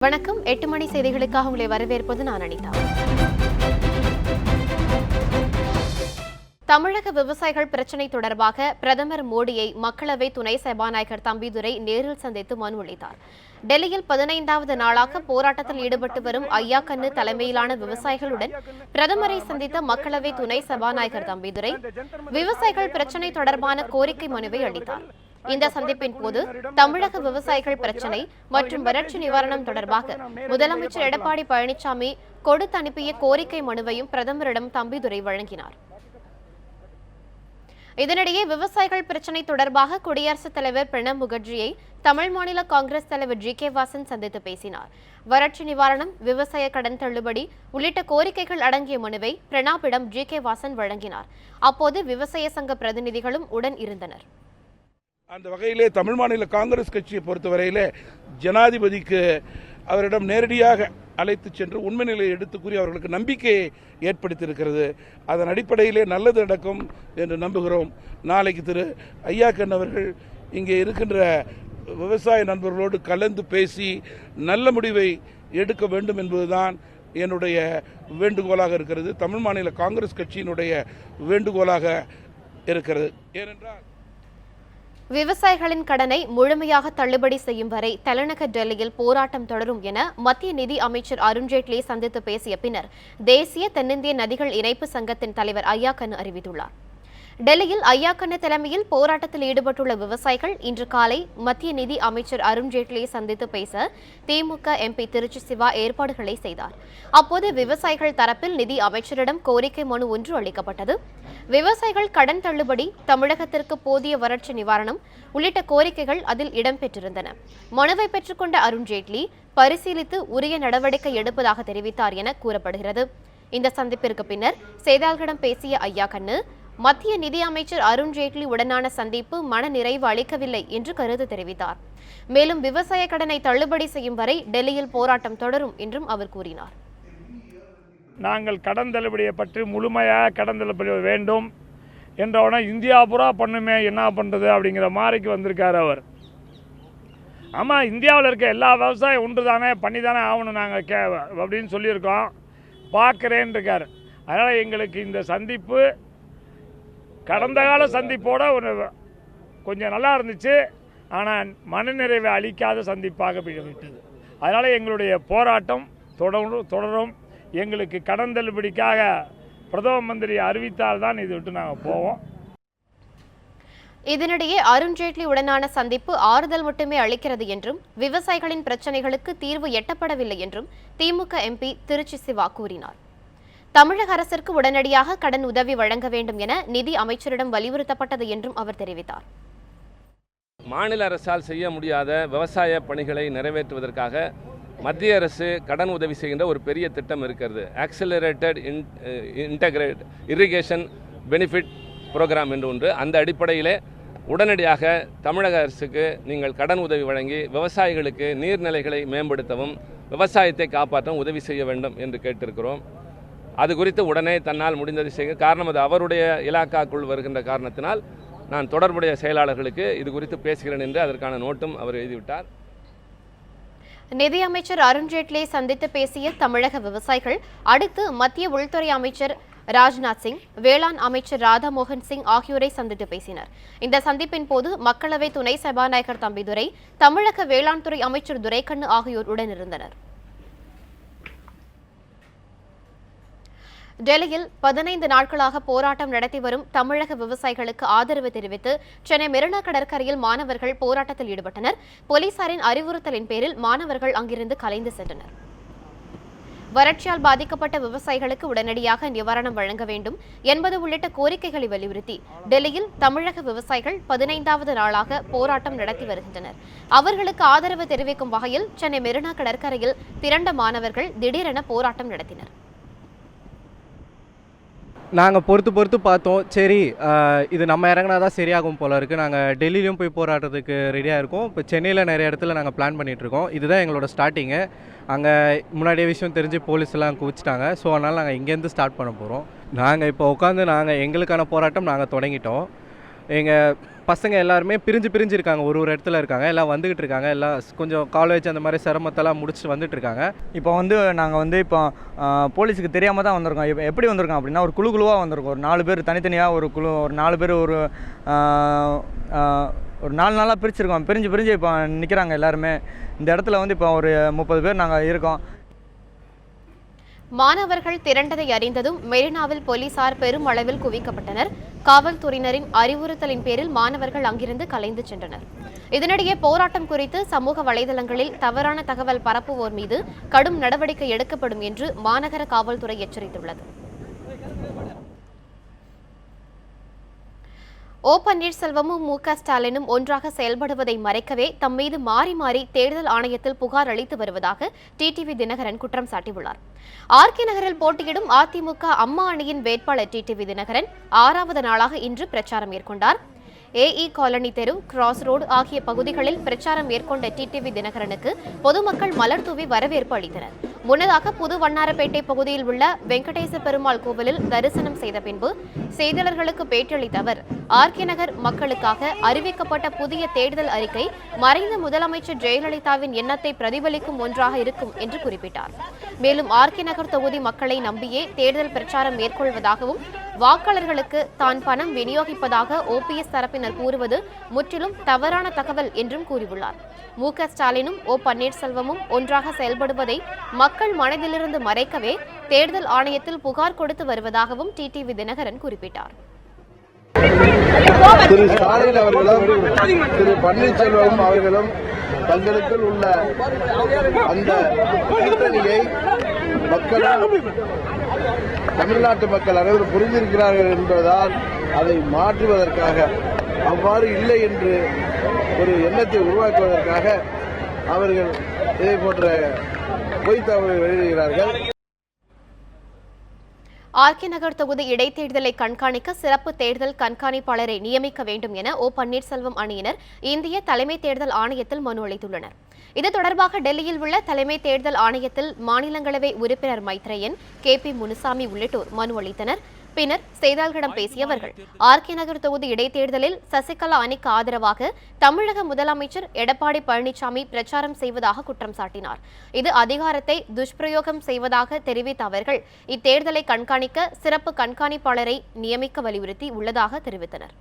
வணக்கம். 8 மணி செய்திகளுக்காக உங்களை வரவேற்பது நான் அனிதா. தமிழக விவசாயிகள் பிரச்சினை தொடர்பாக பிரதமர் மோடியை மக்களவை துணை சபாநாயகர் தம்பிதுரை நேரில் சந்தித்து மனு அளித்தார். டெல்லியில் 15வது நாளாக போராட்டத்தில் ஈடுபட்டு வரும் ஐயா கண்ணு தலைமையிலான விவசாயிகளுடன் பிரதமரை சந்தித்த மக்களவை துணை சபாநாயகர் தம்பிதுரை விவசாயிகள் பிரச்சினை தொடர்பான கோரிக்கை மனுவை அளித்தார். இந்த சந்திப்பின் போது தமிழக விவசாயிகள் பிரச்சினை மற்றும் வறட்சி நிவாரணம் தொடர்பாக முதலமைச்சர் எடப்பாடி பழனிசாமி கொடுத்து அனுப்பிய கோரிக்கை மனுவையும் பிரதமரிடம் தம்பிதுரை வழங்கினார். இதனிடையே விவசாயிகள் பிரச்சினை தொடர்பாக குடியரசுத் தலைவர் பிரணப் முகர்ஜியை தமிழ் மாநில காங்கிரஸ் தலைவர் ஜி.கே. வாசன் சந்தித்து பேசினார். வறட்சி நிவாரணம், விவசாய கடன் தள்ளுபடி உள்ளிட்ட கோரிக்கைகள் அடங்கிய மனுவை பிரணாப்பிடம் ஜி.கே. வாசன் வழங்கினார். அப்போது விவசாய சங்க பிரதிநிதிகளும் உடன் இருந்தனர். அந்த வகையிலே தமிழ் மாநில காங்கிரஸ் கட்சியை பொறுத்தவரையிலே ஜனாதிபதிக்கு அவரிடம் நேரடியாக அழைத்து சென்று உண்மை நிலையை எடுத்து கூறி அவர்களுக்கு நம்பிக்கையை ஏற்படுத்தியிருக்கிறது. அதன் அடிப்படையிலே நல்லது நடக்கும் என்று நம்புகிறோம். நாளைக்கு திரு ஐயா கண்ணு அவர்கள் இங்கே இருக்கின்ற விவசாய நண்பர்களோடு கலந்து பேசி நல்ல முடிவை எடுக்க வேண்டும் என்பதுதான் என்னுடைய வேண்டுகோளாக இருக்கிறது. தமிழ் மாநில காங்கிரஸ் கட்சியினுடைய வேண்டுகோளாக இருக்கிறது. ஏனென்றால் விவசாயிகளின் கடனை முழுமையாக தள்ளுபடி செய்யும் வரை தலைநகர் டெல்லியில் போராட்டம் தொடரும் என மத்திய நிதி அமைச்சர் அருண்ஜேட்லியை சந்தித்து பேசிய பின்னர் தேசிய தென்னிந்திய நதிகள் இணைப்பு சங்கத்தின் தலைவர் ஐயா கண்ணு அறிவித்துள்ளார். டெல்லியில் ஐயா கண்ணு தலைமையில் போராட்டத்தில் ஈடுபட்டுள்ள விவசாயிகள் இன்று காலை மத்திய நிதி அமைச்சர் அருண்ஜேட்லியை சந்தித்து பேச திமுக எம்பி திருச்சி சிவா ஏற்பாடுகளை செய்தார். அப்போது விவசாயிகள் தரப்பில் நிதி அமைச்சரிடம் கோரிக்கை மனு ஒன்று அளிக்கப்பட்டது. விவசாயிகள் கடன் தள்ளுபடி, தமிழகத்திற்கு போதிய வறட்சி நிவாரணம் உள்ளிட்ட கோரிக்கைகள் அதில் இடம்பெற்றிருந்தன. மனுவை பெற்றுக்கொண்ட அருண்ஜேட்லி பரிசீலித்து உரிய நடவடிக்கை எடுப்பதாக தெரிவித்தார் என கூறப்படுகிறது. இந்த சந்திப்பிற்கு பின்னர் செய்தியாளர்களிடம் பேசிய ஐயா கண்ணு, மத்திய நிதி அமைச்சர் அருண்ஜேட்லி உடனான சந்திப்பு மன நிறைவு அளிக்கவில்லை என்று கருத்து தெரிவித்தார். மேலும் விவசாய கடனை தள்ளுபடி செய்யும் வரை டெல்லியில் போராட்டம் தொடரும் என்றும் அவர் கூறினார். நாங்கள் கடன் தள்ளுபடியை பற்றி முழுமையாக கடன் தள்ளுபடி வேண்டும் என்றவன இந்தியா பூரா பண்ணுமே, என்ன பண்ணுறது அப்படிங்கிற மாதிரிக்கு வந்திருக்கார் அவர். ஆமாம், இந்தியாவில் இருக்க எல்லா விவசாயம் ஒன்று தானே, பண்ணி தானே ஆகணும் நாங்கள் அப்படின்னு சொல்லியிருக்கோம், பார்க்குறேன்னு இருக்கார். அதனால் எங்களுக்கு இந்த சந்திப்பு கடந்த கால சந்திப்போட ஒரு கொஞ்சம் நல்லா இருந்துச்சு, ஆனால் மனநிறைவை அளிக்காத சந்திப்பாக போய்விட்டது. அதனால் எங்களுடைய போராட்டம் தொடரும். எங்களுக்கு கடன் தள்ளுபடிக்காக பிரதம மந்திரி அறிவித்தால் தான் இது விட்டு நாங்கள் போவோம். இதனிடையே அருண்ஜேட்லி உடனான சந்திப்பு ஆறுதல் மட்டுமே அளிக்கிறது என்றும் விவசாயிகளின் பிரச்சினைகளுக்கு தீர்வு எட்டப்படவில்லை என்றும் திமுக எம்பி திருச்சி சிவா கூறினார். தமிழக அரசிற்கு உடனடியாக கடன் உதவி வழங்க வேண்டும் என நிதி அமைச்சரிடம் வலியுறுத்தப்பட்டது என்றும் அவர் தெரிவித்தார். மாநில அரசால் செய்ய முடியாத விவசாய பணிகளை நிறைவேற்றுவதற்காக மத்திய அரசு கடன் உதவி செய்கின்ற ஒரு பெரிய திட்டம் இருக்கிறது. Accelerated integrate irrigation benefit programme என்று ஒன்று. அந்த அடிப்படையிலே உடனடியாக தமிழக அரசுக்கு நீங்கள் கடன் உதவி வழங்கி விவசாயிகளுக்கு நீர்நிலைகளை மேம்படுத்தவும் விவசாயத்தை காப்பாற்றவும் உதவி செய்ய வேண்டும் என்று கேட்டிருக்கிறோம். அது குறித்து உடனே தன்னால் முடிந்ததை செய்ய, காரணம் அது அவருடைய இலாக்காக்குள் வருகின்ற காரணத்தினால் நான் தொடர்புடைய செயலாளர்களுக்கு இது குறித்து பேசுகிறேன் என்று அதற்கான நோட்டும் அவர் எழுதிவிட்டார். நிதியமைச்சர் அருண்ஜேட்லியை சந்தித்து பேசிய தமிழக விவசாயிகள் அடுத்து மத்திய உள்துறை அமைச்சர் ராஜ்நாத் சிங், வேளாண் அமைச்சர் ராதாமோகன் சிங் ஆகியோரை சந்தித்து பேசினர். இந்த சந்திப்பின் போது மக்களவை துணை சபாநாயகர் தம்பிதுரை, தமிழக வேளாண் துறை அமைச்சர் துரைக்கண்ணு ஆகியோர் உடனிருந்தனர். டெல்லியில் 15 நாட்களாக போராட்டம் நடத்தி வரும் தமிழக விவசாயிகளுக்கு ஆதரவு தெரிவித்து சென்னை மெரினா கடற்கரையில் மாணவர்கள் போராட்டத்தில் ஈடுபட்டனர். போலீசாரின் அறிவுறுத்தலின் பேரில் மாணவர்கள் அங்கிருந்து கலைந்து சென்றனர். வறட்சியால் பாதிக்கப்பட்ட விவசாயிகளுக்கு உடனடியாக நிவாரணம் வழங்க வேண்டும் என்பது உள்ளிட்ட கோரிக்கைகளை வலியுறுத்தி டெல்லியில் தமிழக விவசாயிகள் 15வது நாளாக போராட்டம் நடத்தி வருகின்றனர். அவர்களுக்கு ஆதரவு தெரிவிக்கும் வகையில் சென்னை மெரினா கடற்கரையில் திரண்ட மாணவர்கள் திடீரென போராட்டம் நடத்தினர். நாங்கள் பொறுத்து பார்த்தோம். சரி, இது நம்ம இறங்கினா தான் சரியாகும் போல இருக்குது. நாங்கள் டெல்லியிலையும் போய் போராடுறதுக்கு ரெடியாக இருக்கோம். இப்போ சென்னையில் நிறைய இடத்துல நாங்கள் பிளான் பண்ணிகிட்ருக்கோம். இதுதான் எங்களோட ஸ்டார்டிங்கு. அங்கே முன்னாடியே விஷயம் தெரிஞ்சு போலீஸ் எல்லாம் குவிச்சிட்டாங்க. ஸோ அதனால் நாங்கள் இங்கேருந்து ஸ்டார்ட் பண்ண போகிறோம். நாங்கள் இப்போ உட்காந்து எங்களுக்கான போராட்டம் நாங்கள் தொடங்கிட்டோம். எங்கள் பசங்க எல்லாருமே பிரிஞ்சு இருக்காங்க, ஒரு இடத்துல இருக்காங்க, எல்லாம் வந்துக்கிட்டு இருக்காங்க, எல்லாம் கொஞ்சம் காலேஜ் அந்த மாதிரி சிரமத்தெல்லாம் முடிச்சுட்டு வந்துட்டு இருக்காங்க. இப்போ நாங்கள் இப்போ போலீஸுக்கு தெரியாமல் தான் வந்திருக்கோம். இப்போ எப்படி வந்திருக்கோம் அப்படின்னா, ஒரு குழுவாக வந்திருக்கோம். ஒரு 4 பேர் தனித்தனியாக ஒரு குழு, ஒரு 4 பேர் ஒரு 4 நாளாக பிரிச்சிருக்கோம். பிரிஞ்சு இப்போ நிற்கிறாங்க எல்லாருமே. இந்த இடத்துல இப்போ ஒரு 30 பேர் நாங்கள் இருக்கோம். மாணவர்கள் திரண்டதை அறிந்ததும் மெரினாவில் போலீசார் பெரும் அளவில் குவிக்கப்பட்டனர். காவல்துறையினரின் அறிவுறுத்தலின் பேரில் மாணவர்கள் அங்கிருந்து கலைந்து சென்றனர். இதனிடையே போராட்டம் குறித்து சமூக வலைதளங்களில் தவறான தகவல் பரப்புவோர் மீது கடும் நடவடிக்கை எடுக்கப்படும் என்று மாநகர காவல்துறை எச்சரித்துள்ளது. ஓ பன்னீர்செல்வமும் மு.க. ஸ்டாலினும் ஒன்றாக செயல்படுவதை மறைக்கவே தம் மீது மாறி தேர்தல் ஆணையத்தில் புகார் அளித்து வருவதாக டிடிவி தினகரன் குற்றம் சாட்டியுள்ளார். ஆர்கே நகரில் போட்டியிடும் அதிமுக அம்மா அணியின் வேட்பாளர் டிடிவி தினகரன் 6வது நாளாக இன்று பிரச்சாரம் மேற்கொண்டார். ஏஇ காலனி தெரு, கிராஸ் ரோடு ஆகிய பகுதிகளில் பிரச்சாரம் மேற்கொண்ட டிடிவி தினகரனுக்கு பொதுமக்கள் மலர் தூவி வரவேற்பு அளித்தனர். முன்னதாக புது வண்ணாரப்பேட்டை பகுதியில் உள்ள வெங்கடேச பெருமாள் கோவிலில் தரிசனம் செய்த பின்பு செய்தியாளர்களுக்கு பேட்டியளித்த அவர், ஆர்கே நகர் மக்களுக்காக அறிவிக்கப்பட்ட புதிய தேர்தல் அறிக்கை மறைந்த முதலமைச்சர் ஜெயலலிதாவின் எண்ணத்தை பிரதிபலிக்கும் ஒன்றாக இருக்கும் என்று குறிப்பிட்டார். மேலும் ஆர்கே நகர் தொகுதி மக்களை நம்பியே தேர்தல் பிரச்சாரம் மேற்கொள்வதாகவும் வாக்காளர்களுக்கு தான் பணம் விநியோகிப்பதாக ஓபிஎஸ் தரப்பினர் கூறுவது முற்றிலும் தவறான தகவல் என்றும் கூறியுள்ளார். மு.க. ஸ்டாலினும் ஓ பன்னீர்செல்வமும் ஒன்றாக செயல்படுவதை மக்கள் மனதிலிருந்து மறைக்கவே தேர்தல் ஆணையத்தில் புகார் கொடுத்து வருவதாகவும் டிடிவி தினகரன் குறிப்பிட்டார். திரு ஸ்டாலின் அவர்களும் திரு பன்னீர்செல்வம் அவர்களும் தங்களுக்குள் உள்ள அந்த கூட்டணியை தமிழ்நாட்டு மக்கள் அனைவரும் புரிந்திருக்கிறார்கள் என்பதால் அதை மாற்றுவதற்காக, அவ்வாறு இல்லை என்று ஒரு எண்ணத்தை உருவாக்குவதற்காக அவர்கள் இதே போன்ற பொய் தகவல்களை வெளியிடுகிறார்கள். ஆர்கே நகர் தொகுதி இடைத்தேர்தலை கண்காணிக்க சிறப்பு தேர்தல் கண்காணிப்பாளரை நியமிக்க வேண்டும் என ஓ பன்னீர்செல்வம் அணியினர் இந்திய தலைமை தேர்தல் ஆணையத்தில் மனு அளித்துள்ளனர். இது தொடர்பாக டெல்லியில் உள்ள தலைமை தேர்தல் ஆணையத்தில் மாநிலங்களவை உறுப்பினர் மைத்ரேயன், கே.பி. முனுசாமி உள்ளிட்டோர் மனு அளித்தனர். பின்னர் செய்தியாளர்களிடம் பேசிய அவர்கள், ஆர்கே நகர் தொகுதி இடைத்தேர்தலில் சசிகலா அணிக்கு ஆதரவாக தமிழக முதலமைச்சர் எடப்பாடி பழனிசாமி பிரச்சாரம் செய்வதாக குற்றம் சாட்டினார். இது அதிகாரத்தை துஷ்பிரயோகம் செய்வதாக தெரிவித்த அவர்கள், இத்தேர்தலை கண்காணிக்க சிறப்பு கண்காணிப்பாளரை நியமிக்க வலியுறுத்தி உள்ளதாக தெரிவித்தனர்.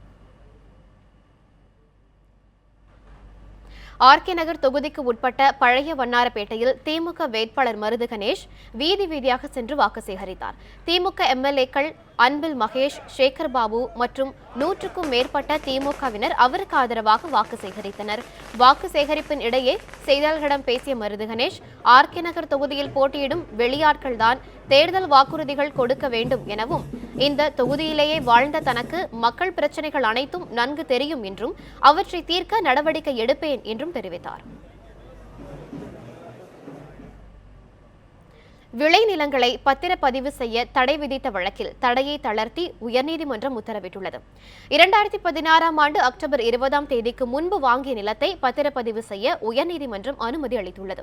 ஆர்கே நகர் தொகுதிக்கு உட்பட்ட பழைய வண்ணாரப்பேட்டையில் திமுக வேட்பாளர் மருது கணேஷ் வீதியாக சென்று வாக்கு சேகரித்தார். திமுக எம்எல்ஏக்கள் அன்பில் மகேஷ், சேகர் பாபு மற்றும் 100க்கும் மேற்பட்ட திமுகவினர் அவருக்கு ஆதரவாக வாக்கு சேகரித்தனர். வாக்கு சேகரிப்பின் இடையே செய்தியாளர்களிடம் பேசிய மருது கணேஷ், ஆர்கே நகர் தொகுதியில் போட்டியிடும் வெளியாட்கள்தான் தேர்தல் வாக்குறுதிகள் கொடுக்க வேண்டும் எனவும், இந்த தொகுதியிலேயே வாழ்ந்த தனக்கு மக்கள் பிரச்சனைகள் அனைத்தும் நன்கு தெரியும் என்றும் அவற்றை தீர்க்க நடவடிக்கை எடுப்பேன் என்றும் தெரிவித்தார். விளைநிலங்களை பத்திரப்பதிவு செய்ய தடை விதித்த வழக்கில் தடையை தளர்த்தி உயர்நீதிமன்றம் உத்தரவிட்டுள்ளது. 2016ஆம் ஆண்டு அக்டோபர் 20ஆம் தேதிக்கு முன்பு வாங்கிய நிலத்தை பத்திரப்பதிவு செய்ய உயர்நீதிமன்றம் அனுமதி அளித்துள்ளது.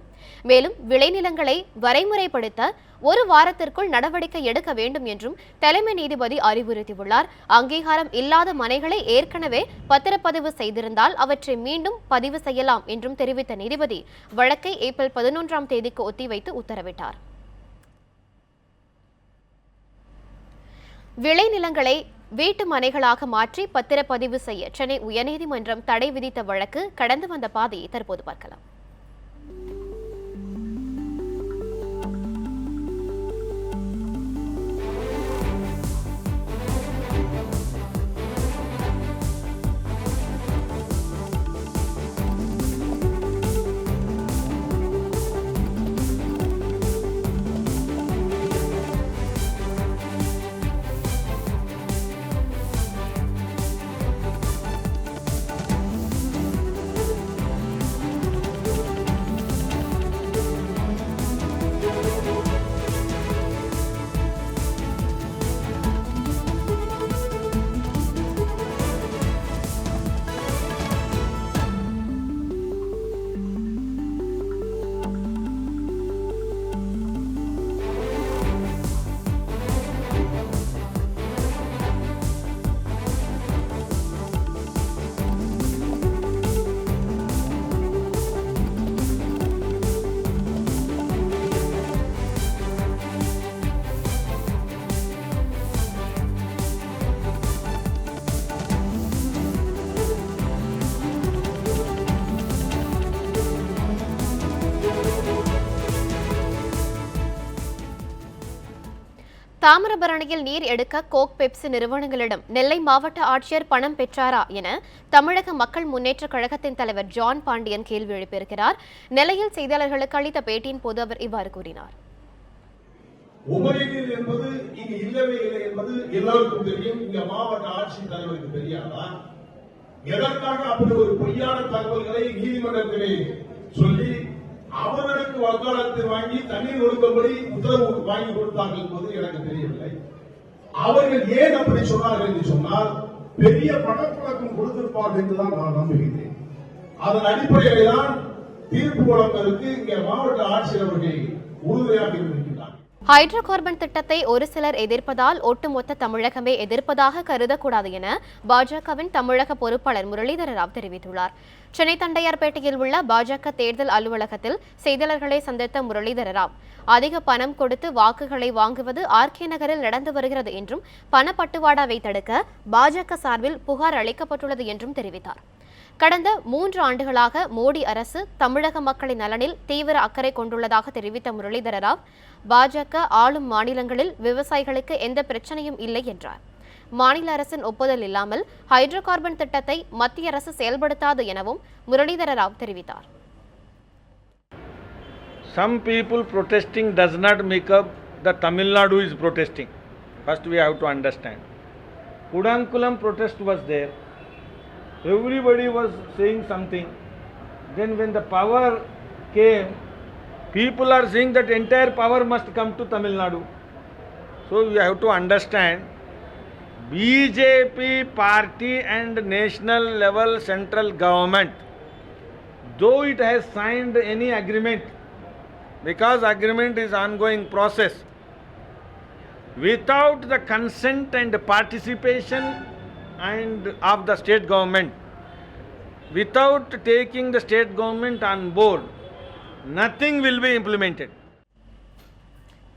மேலும் விளைநிலங்களை வரைமுறைப்படுத்த 1 வாரத்திற்குள் நடவடிக்கை எடுக்க வேண்டும் என்றும் தலைமை நீதிபதி அறிவுறுத்தியுள்ளார். அங்கீகாரம் இல்லாத மனைகளை ஏற்கனவே பத்திரப்பதிவு செய்திருந்தால் அவற்றை மீண்டும் பதிவு செய்யலாம் என்றும் தெரிவித்த நீதிபதி வழக்கை ஏப்ரல் 11ஆம் தேதிக்கு ஒத்திவைத்து உத்தரவிட்டார். விளைநிலங்களை வீட்டு மனைகளாக மாற்றி பத்திரப்பதிவு செய்ய சென்னை உயர்நீதிமன்றம் தடை விதித்த வழக்கு கடந்து வந்த பாதையை தற்போது பார்க்கலாம். தாமிரபரணியில் நீர் எடுக்க கோக் பெப்சி நிறுவனங்களிடம் நெல்லை மாவட்ட ஆட்சியர் பணம் பெற்றாரா என தமிழக மக்கள் முன்னேற்றக் கழகத்தின் தலைவர் ஜான் பாண்டியன் கேள்வி எழுப்பியிருக்கிறார். நெல்லையில் செய்தியாளர்களுக்கு அளித்த பேட்டியின் போது அவர் இவ்வாறு கூறினார். உபரி நீர் என்பது இங்கு இல்லவே இல்லை என்பது எல்லோருக்கும் தெரியும். இங்க மாவட்ட ஆட்சித் தலைவருக்கு தெரியாதா? எதற்காக அப்படி ஒரு பொய்யான தகவல்களை நீதிமன்றத்திலே சொல்லி அவர்களுக்கு வக்காலத்தை வாங்கி தண்ணீர் ஒடுக்கும்படி உத்தரவு வாங்கி கொடுத்தார்கள் என்பது எனக்கு தெரியவில்லை. அவர்கள் ஏன் அப்படி சொன்னார்கள் என்று சொன்னால் பெரிய பணப்பழக்கம் கொடுத்திருப்பார்கள் என்றுதான் நான் நம்புகிறேன். அதன் அடிப்படையில் தான் தீர்ப்பு வழங்குவதற்கு இங்கே மாவட்ட ஆட்சியர் அவர்கள் உறுதுணையாக இருக்கின்றார். ஹைட்ரோ கார்பன் திட்டத்தை ஒரு சிலர் எதிர்ப்பதால் ஒட்டுமொத்த தமிழகமே எதிர்ப்பதாக கருதக்கூடாது என பாஜகவின் தமிழக பொறுப்பாளர் முரளிதர ராவ் தெரிவித்துள்ளார். சென்னை தண்டையார்பேட்டையில் உள்ள பாஜக தேர்தல் அலுவலகத்தில் செய்தியாளர்களை சந்தித்த முரளிதர ராவ் அதிக பணம் கொடுத்து வாக்குகளை வாங்குவது ஆர்கே நகரில் நடந்து வருகிறது என்றும் பணப்பட்டுவாடாவை தடுக்க பாஜக சார்பில் புகார் அளிக்கப்பட்டுள்ளது என்றும் தெரிவித்தார். கடந்த 3 ஆண்டுகளாக மோடி அரசு தமிழக மக்களின் நலனில் தீவிர அக்கறை கொண்டுள்ளதாக தெரிவித்த முரளிதர ராவ் பாஜக ஆளும் மாநிலங்களில் விவசாயிகளுக்கு எந்த பிரச்சனையும் இல்லை என்றார். மாநில அரசின் ஒப்புதல் இல்லாமல் ஹைட்ரோ கார்பன் திட்டத்தை மத்திய அரசு செயல்படுத்தாது எனவும் முரளிதர ராவ் தெரிவித்தார். Some people protesting does not make up the Tamil Nadu is protesting. First we have to understand. Kudankulam protest was there. Everybody was saying something. Then when the power came, people are saying that entire power must come to Tamil Nadu. So you have to understand, BJP party and national level central government, though it has signed any agreement, because agreement is ongoing process, without the consent and participation and of the state government, without taking the state government on board, nothing will be implemented.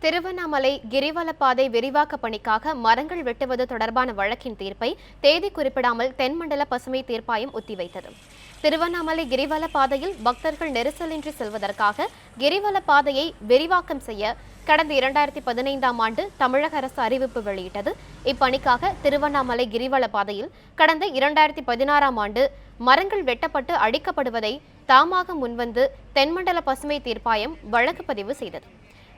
Tiruvannamalai கிரிவல பாதை விரிவாக்க பணிக்காக மரங்கள் வெட்டுவது தொடர்பான வழக்கின் தீர்ப்பை தேதி குறிப்பிடாமல் தென்மண்டல பசுமை தீர்ப்பாயம் ஒத்திவைத்தது. திருவண்ணாமலை கிரிவல பாதையில் பக்தர்கள் நெரிசலின்றி செல்வதற்காக கிரிவல பாதையை விரிவாக்கம் செய்ய கடந்த 2015ஆம் ஆண்டு தமிழக அரசு அறிவிப்பு வெளியிட்டது. இப்பணிக்காக திருவண்ணாமலை கிரிவல பாதையில் கடந்த 2016ஆம் ஆண்டு மரங்கள் வெட்டப்பட்டு அழிக்கப்படுவதை தாமாக முன்வந்து தென்மண்டல பசுமை தீர்ப்பாயம் வழக்கு பதிவு செய்தது.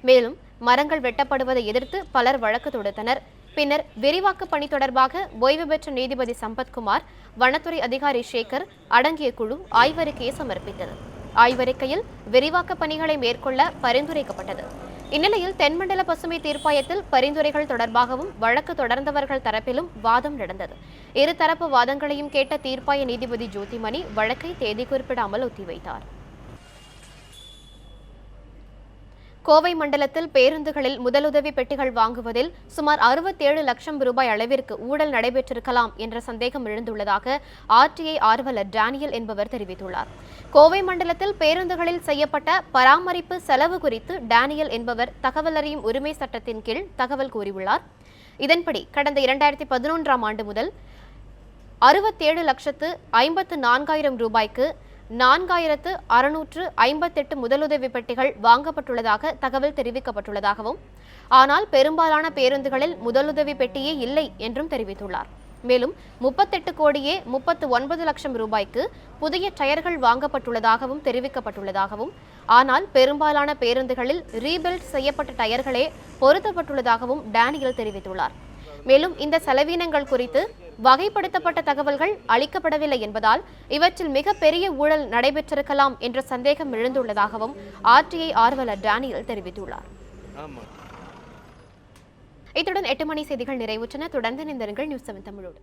மேலும் மரங்கள் வெட்டப்படுவதை எதிர்த்து பலர் வழக்கு தொடுத்தனர். பின்னர் விரிவாக்க பணி தொடர்பாக ஓய்வு பெற்ற நீதிபதி சம்பத்குமார், வனத்துறை அதிகாரி சேகர் அடங்கிய குழு ஆய்வறிக்கையை சமர்ப்பித்தது. ஆய்வறிக்கையில் விரிவாக்க பணிகளை மேற்கொள்ள பரிந்துரைக்கப்பட்டது. இந்நிலையில் தென்மண்டல பசுமை தீர்ப்பாயத்தில் பரிந்துரைகள் தொடர்பாகவும் வழக்கு தொடர்ந்தவர்கள் தரப்பிலும் வாதம் நடந்தது. இருதரப்பு வாதங்களையும் கேட்ட தீர்ப்பாய நீதிபதி ஜோதிமணி வழக்கை தேதி குறிப்பிடாமல் ஒத்திவைத்தார். கோவை மண்டலத்தில் பேருந்துகளில் முதலுதவி பெட்டிகள் வாங்குவதில் சுமார் 67 லட்சம் ரூபாய் அளவிற்கு ஊழல் நடைபெற்றிருக்கலாம் என்ற சந்தேகம் எழுந்துள்ளதாக ஆர்டிஐ ஆர்வலர் டேனியல் என்பவர் தெரிவித்துள்ளார். கோவை மண்டலத்தில் பேருந்துகளில் செய்யப்பட்ட பராமரிப்பு செலவு குறித்து டேனியல் என்பவர் தகவல் அறியும் உரிமை சட்டத்தின் கீழ் தகவல் கூறியுள்ளார். இதன்படி கடந்த 2011ஆம் ஆண்டு முதல் 67,54,000 ரூபாய்க்கு 4,658 முதலுதவி பெட்டிகள் வாங்கப்பட்டுள்ளதாக தகவல் தெரிவிக்கப்பட்டுள்ளதாகவும், ஆனால் பெரும்பாலான பேருந்துகளில் முதலுதவி பெட்டியே இல்லை என்றும் தெரிவித்துள்ளார். மேலும் 38,39 லட்சம் ரூபாய்க்கு புதிய டயர்கள் வாங்கப்பட்டுள்ளதாகவும் தெரிவிக்கப்பட்டுள்ளதாகவும், ஆனால் பெரும்பாலான பேருந்துகளில் ரீபில்ட் செய்யப்பட்ட டயர்களே பொருத்தப்பட்டுள்ளதாகவும் டேனியல் தெரிவித்துள்ளார். மேலும் இந்த செலவினங்கள் குறித்து வகைப்படுத்தப்பட்ட தகவல்கள் அளிக்கப்படவில்லை என்பதால் இவற்றில் மிகப்பெரிய ஊழல் நடைபெற்றிருக்கலாம் என்ற சந்தேகம் எழுந்துள்ளதாகவும் ஆர்டிஐ ஆர்வலர் டேனியல் தெரிவித்துள்ளார். இத்துடன் 8 மணி செய்திகள் நிறைவுற்றன. தொடர்ந்து இணைந்திருங்கள் நியூஸ் 7 தமிழோடு.